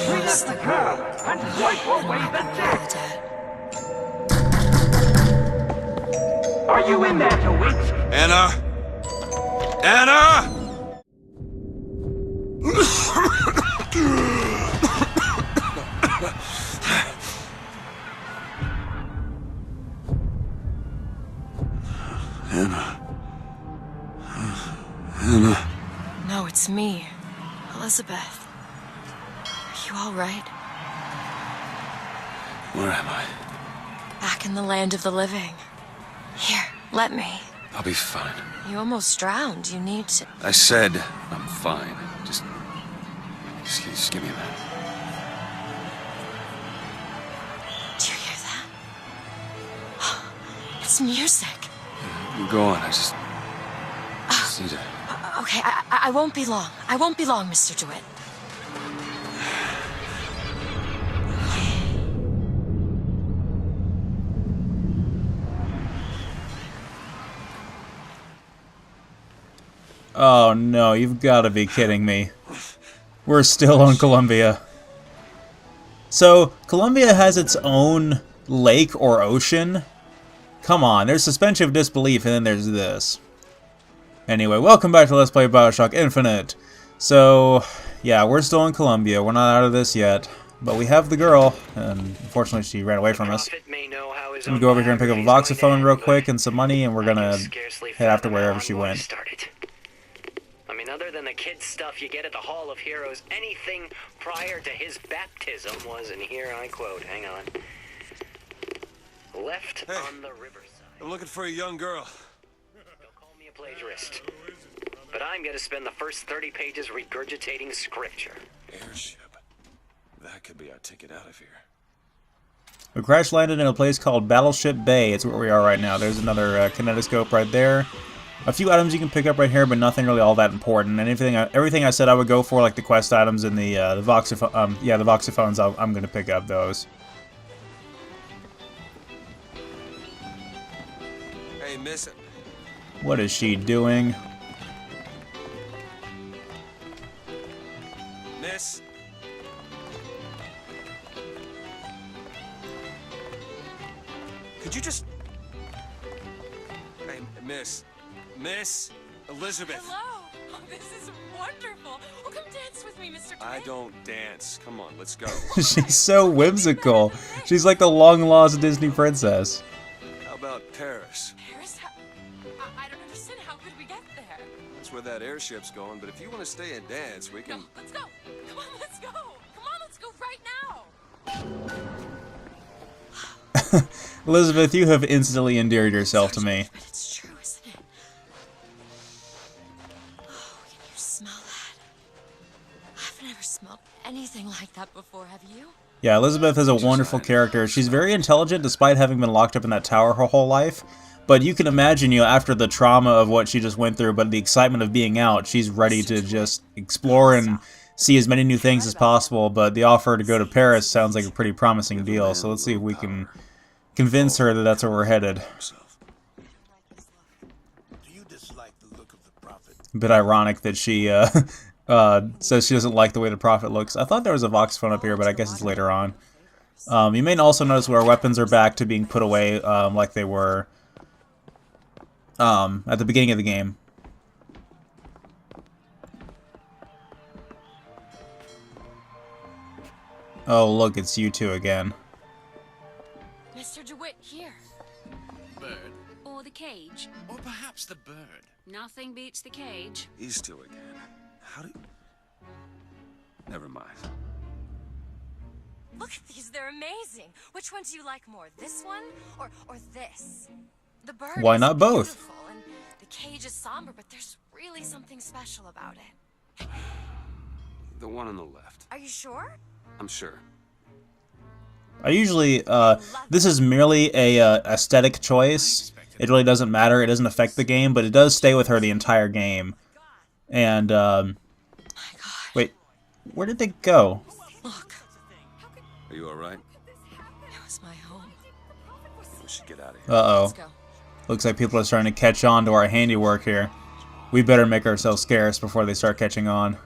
Clean up the girl and wipe away the debt. Are you in there, DeWitt? Anna? Anna! Anna. Anna. No, it's me, Elizabeth. Are you all right? Where am I? Back in the land of the living. Here, let me. I'll be fine. You almost drowned. You need to... I said I'm fine. Just give me a minute. Do you hear that? It's music. Go on, I just need to... Okay, I won't be long. I won't be long, Mr. DeWitt. Oh no, you've got to be kidding me. We're still on Columbia. So, Columbia has its own lake or ocean? Come on, there's suspension of disbelief and then there's this. Anyway, welcome back to Let's Play Bioshock Infinite. So, yeah, we're still in Columbia. We're not out of this yet. But we have the girl, and unfortunately she ran away from us. I'm gonna go over here and pick up a voxophone real quick and some money, and we're gonna head after wherever she went. I mean, other than the kid stuff you get at the Hall of Heroes, anything prior to his baptism was, and here I quote, hang on, left on the riverside. I'm looking for a young girl. Don't call me a plagiarist. But I'm going to spend the first 30 pages regurgitating scripture. Airship. That could be our ticket out of here. We crash landed in a place called Battleship Bay. It's where we are right now. There's another kinetoscope right there. A few items you can pick up right here, but nothing really all that important. And everything I said I would go for, like the quest items and the voxophone, the voxophones, I'm going to pick up those. Hey, miss it. What is she doing? Miss. Could you just... Hey, miss. Miss Elizabeth. Hello! Oh, this is wonderful! Oh, come dance with me, Mr. DeWitt. I don't dance. Come on, let's go. She's so whimsical. She's like the long-lost Disney princess. How about Paris? Paris? I don't understand. How could we get there? That's where that airship's going, but if you want to stay and dance, we can... No, let's go! Come on, let's go! Come on, let's go right now! Elizabeth, you have instantly endeared yourself to me. But it's true, isn't it? Oh, can you smell that? I've never smelled anything like that before, have you? Yeah, Elizabeth is a wonderful character. She's very intelligent despite having been locked up in that tower her whole life. But you can imagine, after the trauma of what she just went through, but the excitement of being out, she's ready to just explore and see as many new things as possible. But the offer to go to Paris sounds like a pretty promising deal, so let's see if we can convince her that that's where we're headed. A bit ironic that she says she doesn't like the way the Prophet looks. I thought there was a voxophone up here, but I guess it's later on. You may also notice where our weapons are back to being put away like they were at the beginning of the game. Oh, look, it's you two again. Mr. DeWitt, here. Bird. Or the cage. Or perhaps the bird. Nothing beats the cage. These two again. How do you... Never mind. Look at these, they're amazing. Which one do you like more, this one or this? The bird Why is not both? beautiful, and the cage is somber, but there's really something special about it. The one on the left. Are you sure? I'm sure. I usually, this is merely a aesthetic choice. It really doesn't matter. It doesn't affect the game, but it does stay with her the entire game. And, My God. wait, where did they go? Look, Are you alright? it was my home. We should get out of here. Uh-oh. Let's go. Looks like people are starting to catch on to our handiwork here. We better make ourselves scarce before they start catching on.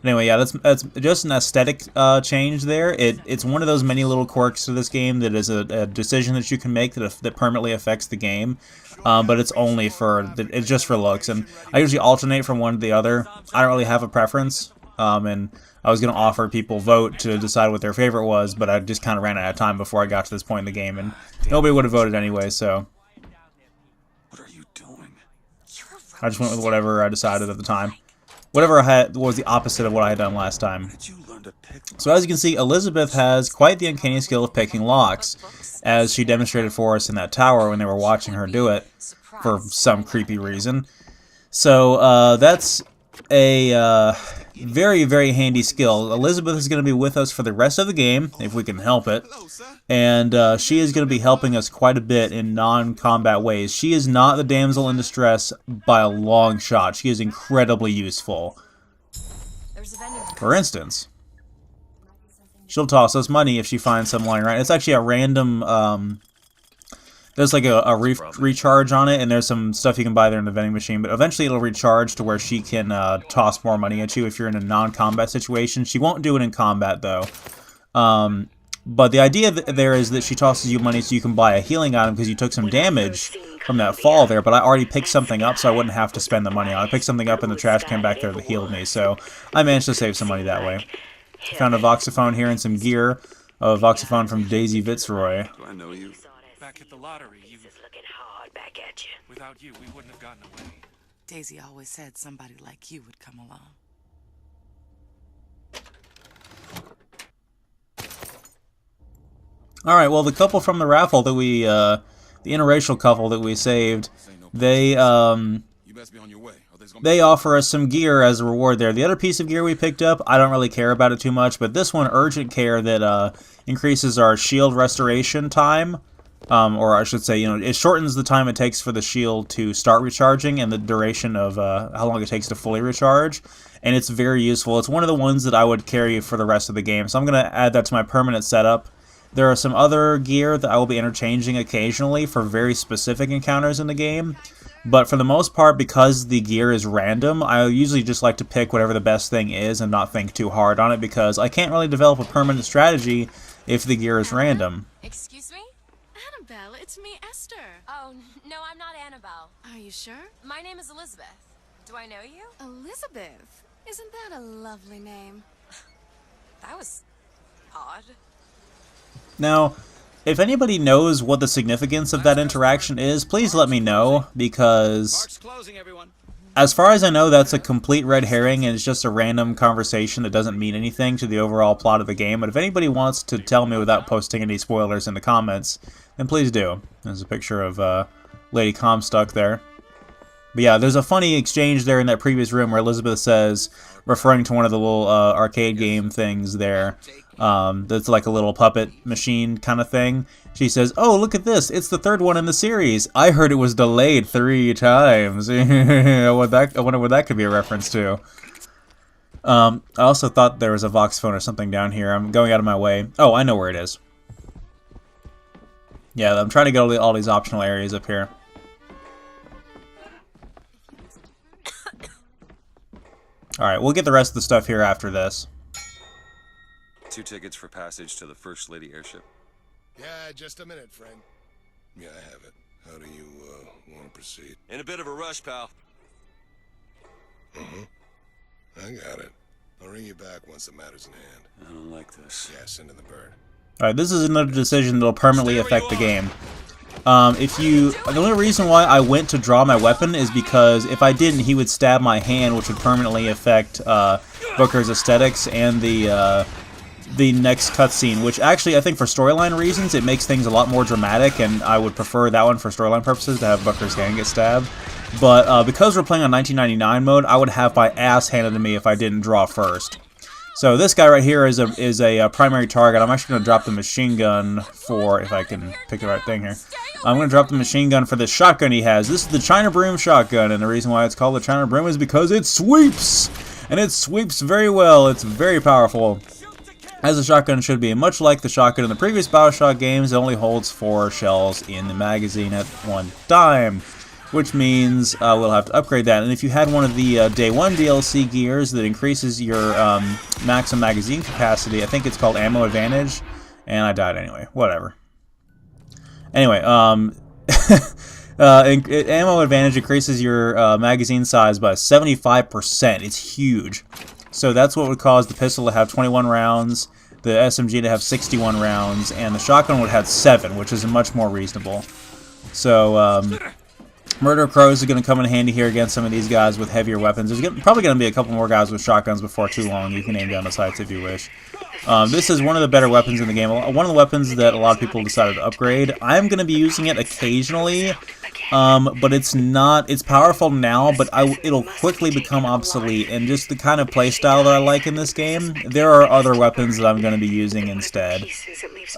Anyway, yeah, that's just an aesthetic change there. It's one of those many little quirks to this game that is a decision that you can make that permanently affects the game. But it's only it's just for looks. And I usually alternate from one to the other. I don't really have a preference. And I was going to offer people vote to decide what their favorite was, but I just kind of ran out of time before I got to this point in the game. And nobody would have voted anyway, so What are you doing? I just went with whatever I decided at the time. Whatever I had was the opposite of what I had done last time. Did you learn to pick? So as you can see, Elizabeth has quite the uncanny skill of picking locks, as she demonstrated for us in that tower when they were watching her do it, for some creepy reason. So that's a very, very handy skill. Elizabeth is going to be with us for the rest of the game, if we can help it. And she is going to be helping us quite a bit in non-combat ways. She is not the damsel in distress by a long shot. She is incredibly useful. There's a vending. For instance, she'll toss us money if she finds some lying around. It's actually a random, there's like a recharge on it, and there's some stuff you can buy there in the vending machine, but eventually it'll recharge to where she can toss more money at you if you're in a non-combat situation. She won't do it in combat, though. But the idea there is that she tosses you money so you can buy a healing item because you took some damage from that fall there, but I already picked something up so I wouldn't have to spend the money on it. I picked something up in the trash can back there that healed me, so I managed to save some money that way. Found a voxophone here and some gear. A voxophone from Daisy Fitzroy. Do I know you? Back at the lottery, you. Looking hard back at you. Without you, we wouldn't have gotten away. Daisy always said somebody like you would come along. Alright, well, the couple from the raffle that we, the interracial couple that we saved, they, You best be on your way. Or there's gonna they offer us some gear as a reward there. The other piece of gear we picked up, I don't really care about it too much, but this one, Urgent Care, that increases our shield restoration time, or I should say, you know, it shortens the time it takes for the shield to start recharging and the duration of how long it takes to fully recharge, and it's very useful. It's one of the ones that I would carry for the rest of the game, so I'm going to add that to my permanent setup. There are some other gear that I will be interchanging occasionally for very specific encounters in the game, but for the most part, because the gear is random, I usually just like to pick whatever the best thing is and not think too hard on it, because I can't really develop a permanent strategy if the gear is random. Excuse me? Annabelle, it's me, Esther. Oh, no, I'm not Annabelle. Are you sure? My name is Elizabeth. Do I know you? Elizabeth. Isn't that a lovely name? That was odd. Now, if anybody knows what the significance of that interaction is, please let me know, because Park's closing, everyone. as far as I know, that's a complete red herring, and it's just a random conversation that doesn't mean anything to the overall plot of the game. But if anybody wants to tell me without posting any spoilers in the comments, then please do. There's a picture of Lady Comstock there. But yeah, there's a funny exchange there in that previous room where Elizabeth says, referring to one of the little arcade game things there, that's like a little puppet machine kind of thing. She says, "Oh, look at this. It's the third one in the series. I heard it was delayed 3 times." I wonder what that could be a reference to. I also thought there was a voxophone or something down here. I'm going out of my way. Oh, I know where it is. Yeah, I'm trying to get all these optional areas up here. Alright, we'll get the rest of the stuff here after this. 2 tickets for passage to the First Lady airship. Yeah, just a minute, friend. Yeah, I have it. How do you, want to proceed? In a bit of a rush, pal. I got it. I'll ring you back once the matter's in hand. I don't like this. Yeah, send in the bird. Alright, this is another decision that'll permanently affect the game. The only reason why I went to draw my weapon is because if I didn't, he would stab my hand, which would permanently affect Booker's aesthetics and the next cutscene, which actually I think for storyline reasons it makes things a lot more dramatic, and I would prefer that one for storyline purposes to have Booker's hand get stabbed. But because we're playing on 1999 mode, I would have my ass handed to me if I didn't draw first. So this guy right here is a primary target. I'm actually going to drop the machine gun for, if I can pick the right thing here. I'm going to drop the machine gun for this shotgun he has. This is the China Broom shotgun, and the reason why it's called the China Broom is because it sweeps! And it sweeps very well. It's very powerful. as a shotgun should be. And much like the shotgun in the previous Bioshock games, it only holds 4 shells in the magazine at one time, which means we'll have to upgrade that. And if you had one of the Day 1 DLC gears that increases your maximum magazine capacity, I think it's called Ammo Advantage, and I died anyway. Whatever. Anyway, Ammo Advantage increases your magazine size by 75%. It's huge. So that's what would cause the pistol to have 21 rounds, the SMG to have 61 rounds, and the shotgun would have 7, which is much more reasonable. So, Murder Crows is going to come in handy here against some of these guys with heavier weapons. There's probably going to be a couple more guys with shotguns before too long. You can aim down the sights if you wish. This is one of the better weapons in the game. One of the weapons that a lot of people decided to upgrade. I'm going to be using it occasionally, but it's not. It's powerful now, but it'll quickly become obsolete. And just the kind of playstyle that I like in this game, there are other weapons that I'm going to be using instead.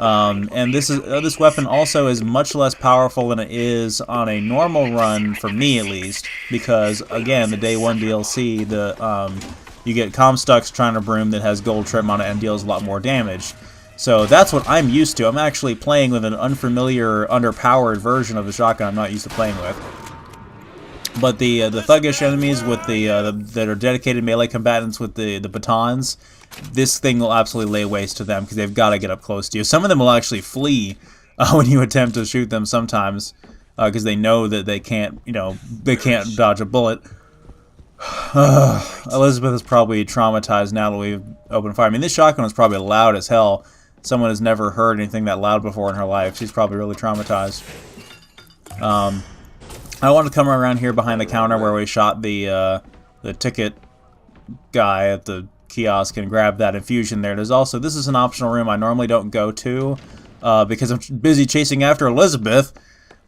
And this weapon also is much less powerful than it is on a normal run, for me at least, because again, the Day 1 DLC, you get Comstock's Trying to Broom that has gold trim on it and deals a lot more damage. So that's what I'm used to. I'm actually playing with an unfamiliar, underpowered version of the shotgun I'm not used to playing with. But the thuggish enemies with that are dedicated melee combatants with the batons, this thing will absolutely lay waste to them because they've got to get up close to you. Some of them will actually flee when you attempt to shoot them sometimes because they know that they can't dodge a bullet. Elizabeth is probably traumatized now that we've opened fire. I mean, this shotgun is probably loud as hell. Someone has never heard anything that loud before in her life. She's probably really traumatized. I want to come around here behind the counter where we shot the ticket guy at the kiosk and grab that infusion there. There's also, this is an optional room I normally don't go to because I'm busy chasing after Elizabeth.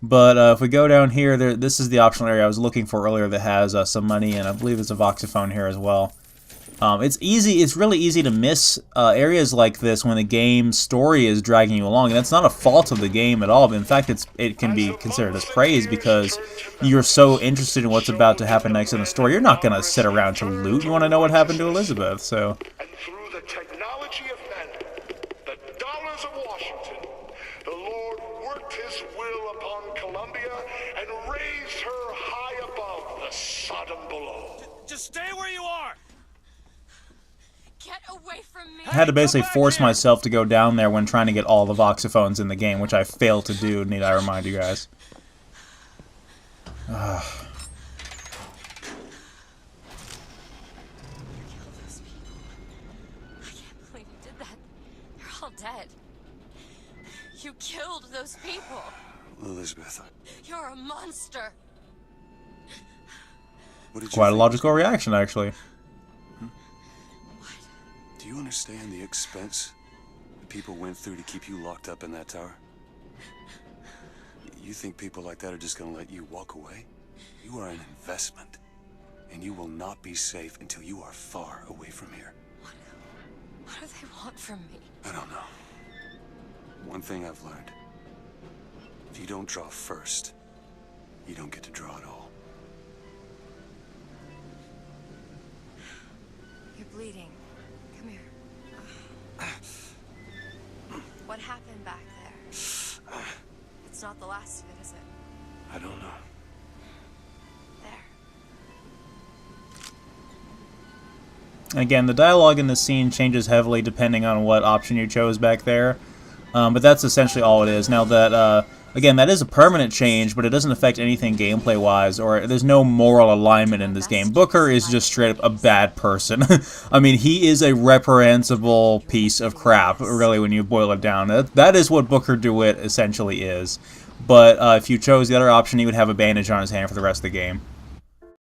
But if we go down here, this is the optional area I was looking for earlier that has some money, and I believe there's a voxophone here as well. It's really easy to miss areas like this when the game's story is dragging you along, and that's not a fault of the game at all. But in fact, it can be considered as praise because you're so interested in what's about to happen next in the story. You're not going to sit around to loot. You want to know what happened to Elizabeth, so... And through the technology of men, the dollars of Washington, the Lord worked his will upon Columbia and raised her high above the Sodom below. Just stay where you are! Get away from me! I had to basically force myself to go down there when trying to get all the voxophones in the game, which I failed to do, need I remind you guys. Kill those people. I can't believe you did that. They're all dead. You killed those people. Elizabeth, You're a monster. what did you Quite a think? logical reaction, actually. Do you understand the expense that people went through to keep you locked up in that tower? You think people like that are just gonna let you walk away? You are an investment, and you will not be safe until you are far away from here. What do they want from me? I don't know. One thing I've learned. If you don't draw first, you don't get to draw at all. You're bleeding. Come here. What happened back there? It's not the last of it, is it? I don't know. There. Again, the dialogue in this scene changes heavily depending on what option you chose back there. But that's essentially all it is. Now that, again, that is a permanent change, but it doesn't affect anything gameplay-wise, or there's no moral alignment in this game. Booker is just straight up a bad person. I mean, he is a reprehensible piece of crap, really, when you boil it down. That is what Booker DeWitt essentially is. But if you chose the other option, he would have a bandage on his hand for the rest of the game.